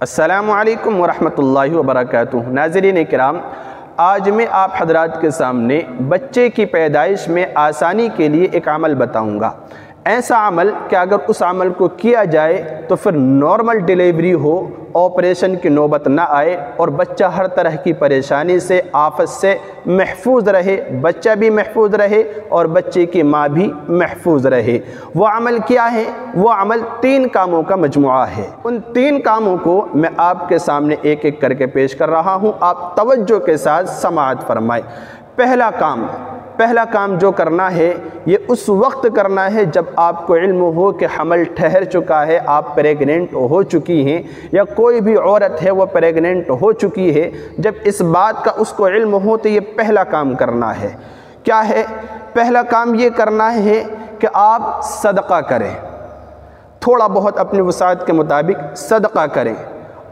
السلام علیکم ورحمۃ اللہ وبرکاتہ۔ ناظرین کرام، آج میں آپ حضرات کے سامنے بچے کی پیدائش میں آسانی کے لیے ایک عمل بتاؤں گا، ایسا عمل کہ اگر اس عمل کو کیا جائے تو پھر نارمل ڈیلیوری ہو، آپریشن کی نوبت نہ آئے اور بچہ ہر طرح کی پریشانی سے، آفت سے محفوظ رہے، بچہ بھی محفوظ رہے اور بچے کی ماں بھی محفوظ رہے۔ وہ عمل کیا ہے؟ وہ عمل 3 کاموں کا مجموعہ ہے۔ ان 3 کاموں کو میں آپ کے سامنے ایک ایک کر کے پیش کر رہا ہوں، آپ توجہ کے ساتھ سماعت فرمائیں۔ پہلا کام جو کرنا ہے یہ اس وقت کرنا ہے جب آپ کو علم ہو کہ حمل ٹھہر چکا ہے، آپ پریگننٹ ہو چکی ہیں، یا کوئی بھی عورت ہے وہ پریگننٹ ہو چکی ہے، جب اس بات کا اس کو علم ہو تو یہ پہلا کام کرنا ہے۔ کیا ہے؟ پہلا کام یہ کرنا ہے کہ آپ صدقہ کریں، تھوڑا بہت اپنی وسعت کے مطابق صدقہ کریں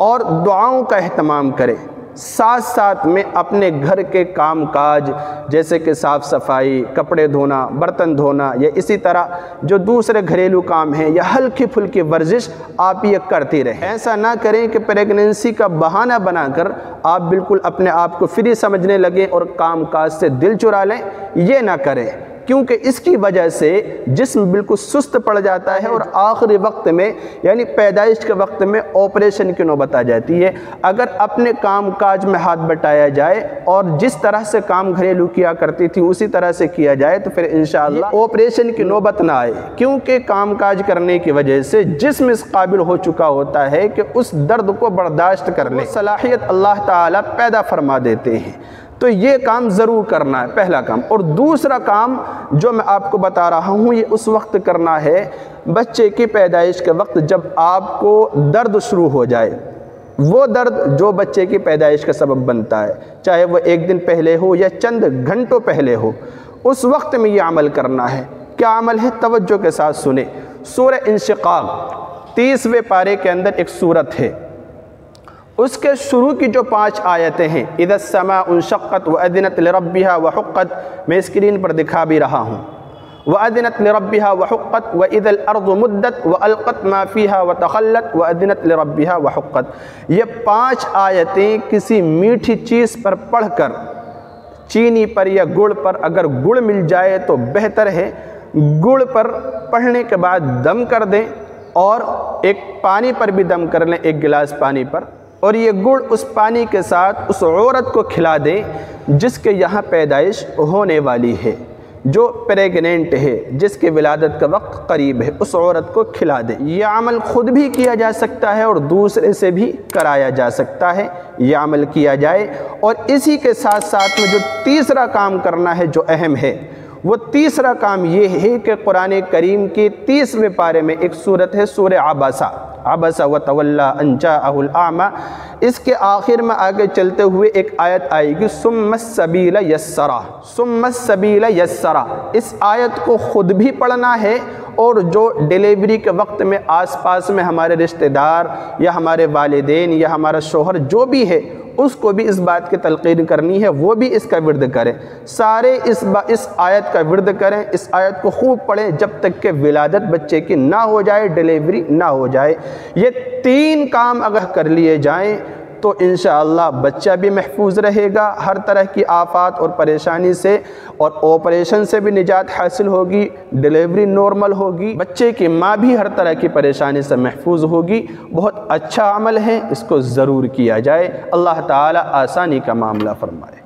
اور دعاؤں کا اہتمام کریں۔ ساتھ ساتھ میں اپنے گھر کے کام کاج جیسے کہ صاف صفائی، کپڑے دھونا، برتن دھونا، یا اسی طرح جو دوسرے گھریلو کام ہیں یا ہلکی پھلکی ورزش آپ یہ کرتی رہیں۔ ایسا نہ کریں کہ پریگننسی کا بہانہ بنا کر آپ بالکل اپنے آپ کو فری سمجھنے لگیں اور کام کاج سے دل چرا لیں، یہ نہ کریں، کیونکہ اس کی وجہ سے جسم بالکل سست پڑ جاتا ہے اور آخری وقت میں یعنی پیدائش کے وقت میں آپریشن کی نوبت آ جاتی ہے۔ اگر اپنے کام کاج میں ہاتھ بٹایا جائے اور جس طرح سے کام گھریلو کیا کرتی تھی اسی طرح سے کیا جائے تو پھر انشاءاللہ آپریشن کی نوبت نہ آئے، کیونکہ کام کاج کرنے کی وجہ سے جسم اس قابل ہو چکا ہوتا ہے کہ اس درد کو برداشت کر لے، صلاحیت اللہ تعالیٰ پیدا فرما دیتے ہیں۔ تو یہ کام ضرور کرنا ہے، پہلا کام۔ اور دوسرا کام جو میں آپ کو بتا رہا ہوں یہ اس وقت کرنا ہے بچے کی پیدائش کے وقت جب آپ کو درد شروع ہو جائے، وہ درد جو بچے کی پیدائش کا سبب بنتا ہے، چاہے وہ 1 دن پہلے ہو یا چند گھنٹوں پہلے ہو، اس وقت میں یہ عمل کرنا ہے۔ کیا عمل ہے؟ توجہ کے ساتھ سنیں۔ سورہ انشقاق 30ویں پارے کے اندر ایک سورت ہے، اس کے شروع کی جو 5 آیتیں ہیں، اذا السماء انشقت واذنت لربها وحقت، میں اسکرین پر دکھا بھی رہا ہوں، واذنت لربها وحقت واذا الارض مدت والقت ما فيها وتخلت واذنت لربها وحقت۔ یہ 5 آیتیں کسی میٹھی چیز پر پڑھ کر، چینی پر یا گڑ پر، اگر گڑ مل جائے تو بہتر ہے، گڑ پر پڑھنے کے بعد دم کر دیں اور ایک پانی پر بھی دم کر لیں، 1 گلاس پانی پر، اور یہ گڑ اس پانی کے ساتھ اس عورت کو کھلا دیں جس کے یہاں پیدائش ہونے والی ہے، جو پریگننٹ ہے، جس کے ولادت کا وقت قریب ہے، اس عورت کو کھلا دیں۔ یہ عمل خود بھی کیا جا سکتا ہے اور دوسرے سے بھی کرایا جا سکتا ہے، یہ عمل کیا جائے۔ اور اسی کے ساتھ ساتھ میں جو تیسرا کام کرنا ہے جو اہم ہے، وہ تیسرا کام یہ ہے کہ قرآن کریم کے 30ویں پارے میں ایک سورت ہے، سورہ عبس وتولی ان جاءہ الاعمی، اس کے آخر میں آگے چلتے ہوئے ایک آیت آئے گی، ثم السبیل یسرہ، ثم السبیل یسرہ۔ اس آیت کو خود بھی پڑھنا ہے اور جو ڈیلیوری کے وقت میں آس پاس میں ہمارے رشتہ دار یا ہمارے والدین یا ہمارا شوہر جو بھی ہے اس کو بھی اس بات کی تلقین کرنی ہے، وہ بھی اس کا ورد کریں، سارے اس آیت کا ورد کریں، اس آیت کو خوب پڑھیں جب تک کہ ولادت بچے کی نہ ہو جائے، ڈیلیوری نہ ہو جائے۔ یہ 3 کام اگر کر لیے جائیں تو انشاءاللہ بچہ بھی محفوظ رہے گا ہر طرح کی آفات اور پریشانی سے، اور آپریشن سے بھی نجات حاصل ہوگی، ڈیلیوری نارمل ہوگی، بچے کی ماں بھی ہر طرح کی پریشانی سے محفوظ ہوگی۔ بہت اچھا عمل ہے، اس کو ضرور کیا جائے۔ اللہ تعالیٰ آسانی کا معاملہ فرمائے۔